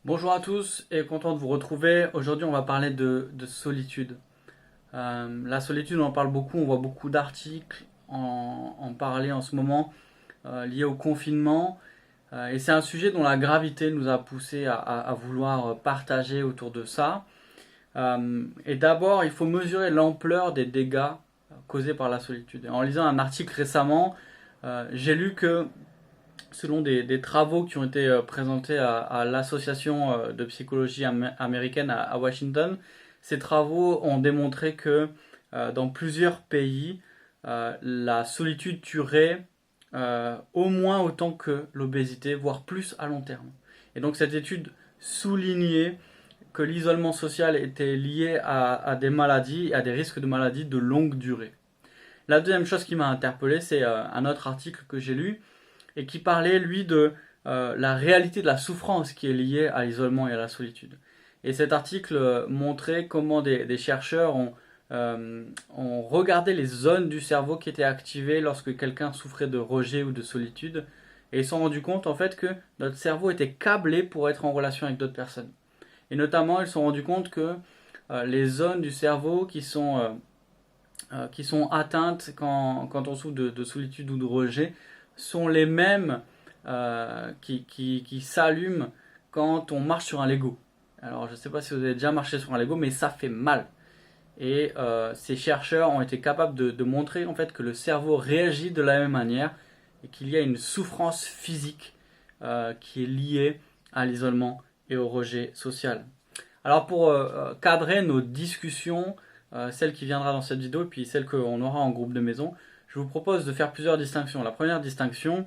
Bonjour à tous et content de vous retrouver. Aujourd'hui, on va parler de solitude. La solitude, on en parle beaucoup, on voit beaucoup d'articles en parler en ce moment liés au confinement. Et c'est un sujet dont la gravité nous a poussé à vouloir partager autour de ça. Et d'abord, il faut mesurer l'ampleur des dégâts causés par la solitude. Et en lisant un article récemment, j'ai lu que selon des travaux qui ont été présentés à l'association de psychologie américaine à Washington, ces travaux ont démontré que dans plusieurs pays, la solitude tuerait au moins autant que l'obésité, voire plus à long terme. Et donc cette étude soulignait que l'isolement social était lié à des maladies, à des risques de maladies de longue durée. La deuxième chose qui m'a interpellé, c'est un autre article que j'ai lu et qui parlait, lui, de la réalité de la souffrance qui est liée à l'isolement et à la solitude. Et cet article montrait comment des chercheurs ont regardé les zones du cerveau qui étaient activées lorsque quelqu'un souffrait de rejet ou de solitude, et ils se sont rendus compte en fait que notre cerveau était câblé pour être en relation avec d'autres personnes. Et notamment, ils se sont rendus compte que les zones du cerveau qui sont atteintes quand on souffre de solitude ou de rejet sont les mêmes qui s'allument quand on marche sur un Lego. Alors je ne sais pas si vous avez déjà marché sur un Lego, mais ça fait mal. Et ces chercheurs ont été capables de montrer en fait que le cerveau réagit de la même manière et qu'il y a une souffrance physique qui est liée à l'isolement et au rejet social. Alors pour cadrer nos discussions, celle qui viendra dans cette vidéo et puis celle qu'on aura en groupe de maison, je vous propose de faire plusieurs distinctions. La première distinction,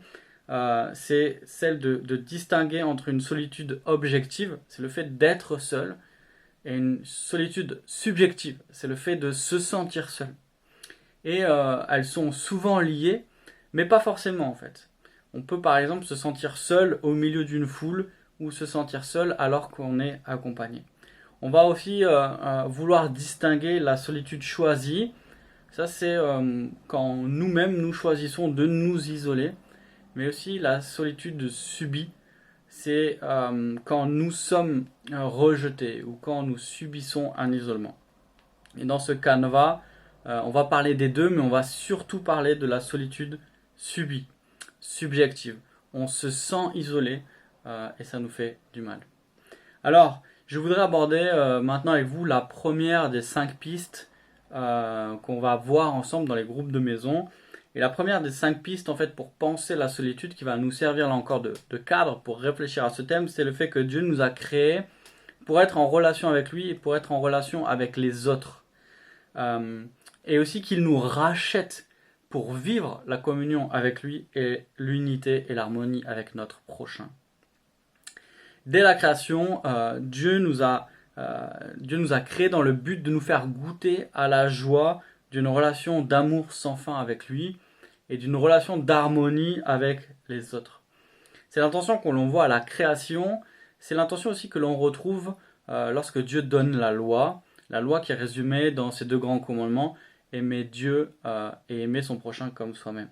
c'est celle de distinguer entre une solitude objective, c'est le fait d'être seul, et une solitude subjective, c'est le fait de se sentir seul. Et elles sont souvent liées, mais pas forcément en fait. On peut par exemple se sentir seul au milieu d'une foule ou se sentir seul alors qu'on est accompagné. On va aussi vouloir distinguer la solitude choisie. Ça, c'est quand nous-mêmes nous choisissons de nous isoler. Mais aussi la solitude subie, c'est quand nous sommes rejetés ou quand nous subissons un isolement. Et dans ce canevas, on va parler des deux, mais on va surtout parler de la solitude subie, subjective. On se sent isolé et ça nous fait du mal. Alors, je voudrais aborder maintenant avec vous la première des 5 pistes qu'on va voir ensemble dans les groupes de maison. Et la première des 5 pistes, en fait, pour penser la solitude, qui va nous servir là encore de cadre pour réfléchir à ce thème, c'est le fait que Dieu nous a créés pour être en relation avec lui et pour être en relation avec les autres. Et aussi qu'il nous rachète pour vivre la communion avec lui et l'unité et l'harmonie avec notre prochain. Dès la création, Dieu nous a créés dans le but de nous faire goûter à la joie d'une relation d'amour sans fin avec lui et d'une relation d'harmonie avec les autres. C'est l'intention que l'on voit à la création, c'est l'intention aussi que l'on retrouve lorsque Dieu donne la loi qui est résumée dans ces deux grands commandements, aimer Dieu et aimer son prochain comme soi-même.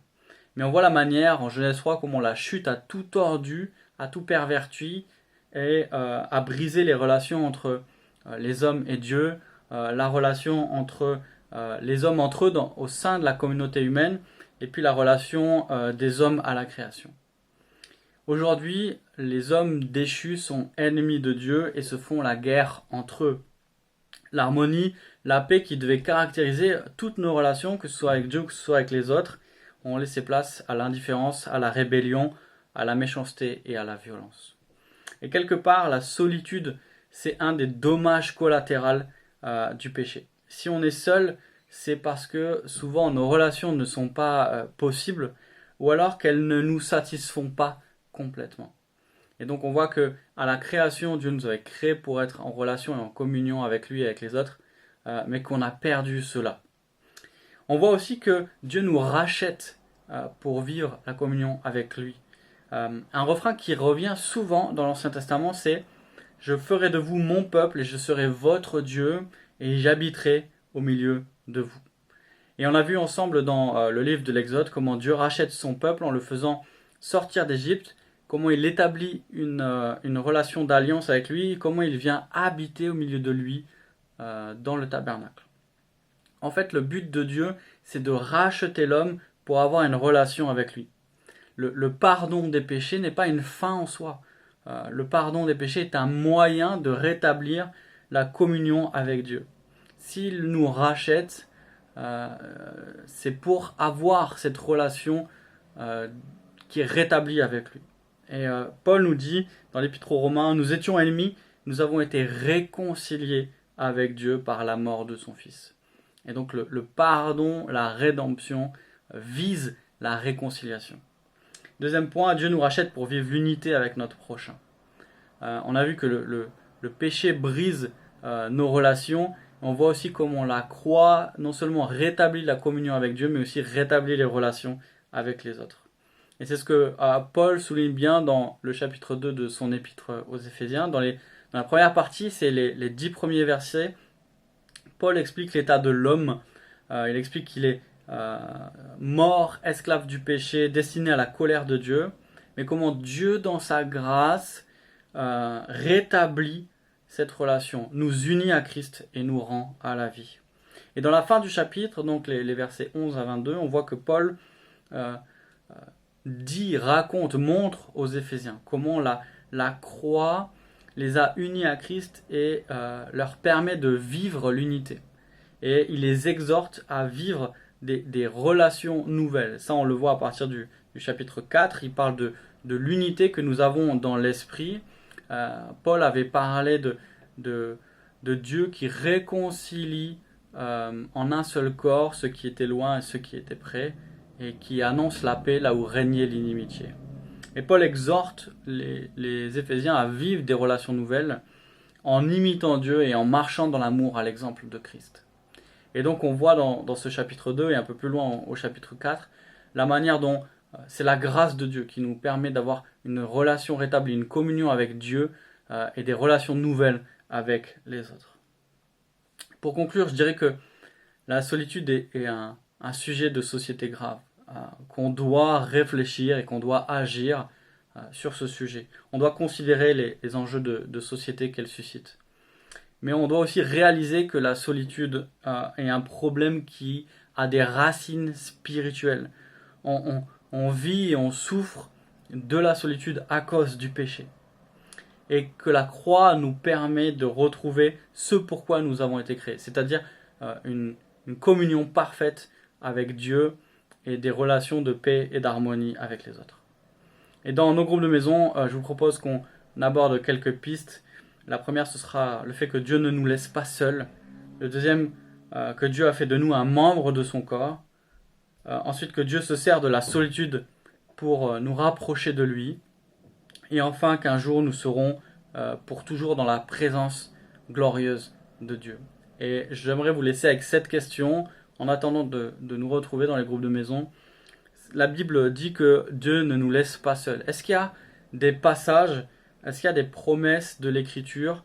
Mais on voit la manière en Genèse 3 comment la chute a tout tordu, a tout perverti et a brisé les relations entre les hommes et Dieu, la relation entre les hommes entre eux au sein de la communauté humaine et puis la relation des hommes à la création. Aujourd'hui, les hommes déchus sont ennemis de Dieu et se font la guerre entre eux. L'harmonie, la paix qui devait caractériser toutes nos relations, que ce soit avec Dieu ou que ce soit avec les autres, ont laissé place à l'indifférence, à la rébellion, à la méchanceté et à la violence. Et quelque part, la solitude, c'est un des dommages collatéraux du péché. Si on est seul, c'est parce que souvent nos relations ne sont pas possibles ou alors qu'elles ne nous satisfont pas complètement. Et donc on voit que à la création, Dieu nous avait créés pour être en relation et en communion avec lui et avec les autres, mais qu'on a perdu cela. On voit aussi que Dieu nous rachète pour vivre la communion avec lui. Un refrain qui revient souvent dans l'Ancien Testament, c'est « Je ferai de vous mon peuple et je serai votre Dieu et j'habiterai au milieu de vous ». Et on a vu ensemble dans le livre de l'Exode comment Dieu rachète son peuple en le faisant sortir d'Égypte, comment il établit une relation d'alliance avec lui, comment il vient habiter au milieu de lui dans le tabernacle. En fait, le but de Dieu, c'est de racheter l'homme pour avoir une relation avec lui. Le pardon des péchés n'est pas une fin en soi. Le pardon des péchés est un moyen de rétablir la communion avec Dieu. S'il nous rachète, c'est pour avoir cette relation qui est rétablie avec lui. Et Paul nous dit dans l'Épître aux Romains, nous étions ennemis, nous avons été réconciliés avec Dieu par la mort de son Fils. Et donc le pardon, la rédemption vise la réconciliation. Deuxième point, Dieu nous rachète pour vivre l'unité avec notre prochain. On a vu que le péché brise nos relations. On voit aussi comment la croix non seulement rétablit la communion avec Dieu, mais aussi rétablit les relations avec les autres. Et c'est ce que Paul souligne bien dans le chapitre 2 de son épître aux Éphésiens. Dans la première partie, c'est les 10 premiers versets. Paul explique l'état de l'homme. Il explique qu'il est mort, esclave du péché, destiné à la colère de Dieu. Mais comment Dieu, dans sa grâce, rétablit cette relation, nous unit à Christ et nous rend à la vie. Et dans la fin du chapitre, donc les versets 11 à 22, on voit que Paul raconte, montre aux Éphésiens comment la croix les a unis à Christ et leur permet de vivre l'unité. Et il les exhorte à vivre des relations nouvelles. Ça, on le voit à partir du chapitre 4. Il parle de l'unité que nous avons dans l'esprit. Paul avait parlé de Dieu qui réconcilie en un seul corps ceux qui étaient loin et ceux qui étaient près, et qui annonce la paix là où régnait l'inimitié. Et Paul exhorte les Éphésiens à vivre des relations nouvelles en imitant Dieu et en marchant dans l'amour à l'exemple de Christ. Et donc on voit dans ce chapitre 2 et un peu plus loin au chapitre 4, la manière dont c'est la grâce de Dieu qui nous permet d'avoir une relation rétablie, une communion avec Dieu et des relations nouvelles avec les autres. Pour conclure, je dirais que la solitude est un sujet de société grave, qu'on doit réfléchir et qu'on doit agir sur ce sujet. On doit considérer les enjeux de société qu'elle suscite. Mais on doit aussi réaliser que la solitude est un problème qui a des racines spirituelles. On vit et on souffre de la solitude à cause du péché. Et que la croix nous permet de retrouver ce pourquoi nous avons été créés, c'est-à-dire une communion parfaite avec Dieu et des relations de paix et d'harmonie avec les autres. Et dans nos groupes de maison, je vous propose qu'on aborde quelques pistes. La première, ce sera le fait que Dieu ne nous laisse pas seuls. Le deuxième, que Dieu a fait de nous un membre de son corps. Ensuite, que Dieu se sert de la solitude pour nous rapprocher de lui. Et enfin, qu'un jour, nous serons pour toujours dans la présence glorieuse de Dieu. Et j'aimerais vous laisser avec cette question, en attendant de nous retrouver dans les groupes de maison. La Bible dit que Dieu ne nous laisse pas seuls. Est-ce qu'il y a des passages, est-ce qu'il y a des promesses de l'Écriture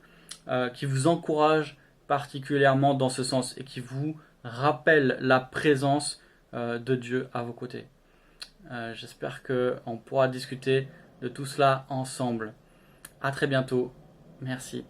qui vous encouragent particulièrement dans ce sens et qui vous rappellent la présence de Dieu à vos côtés? J'espère qu'on pourra discuter de tout cela ensemble. À très bientôt. Merci.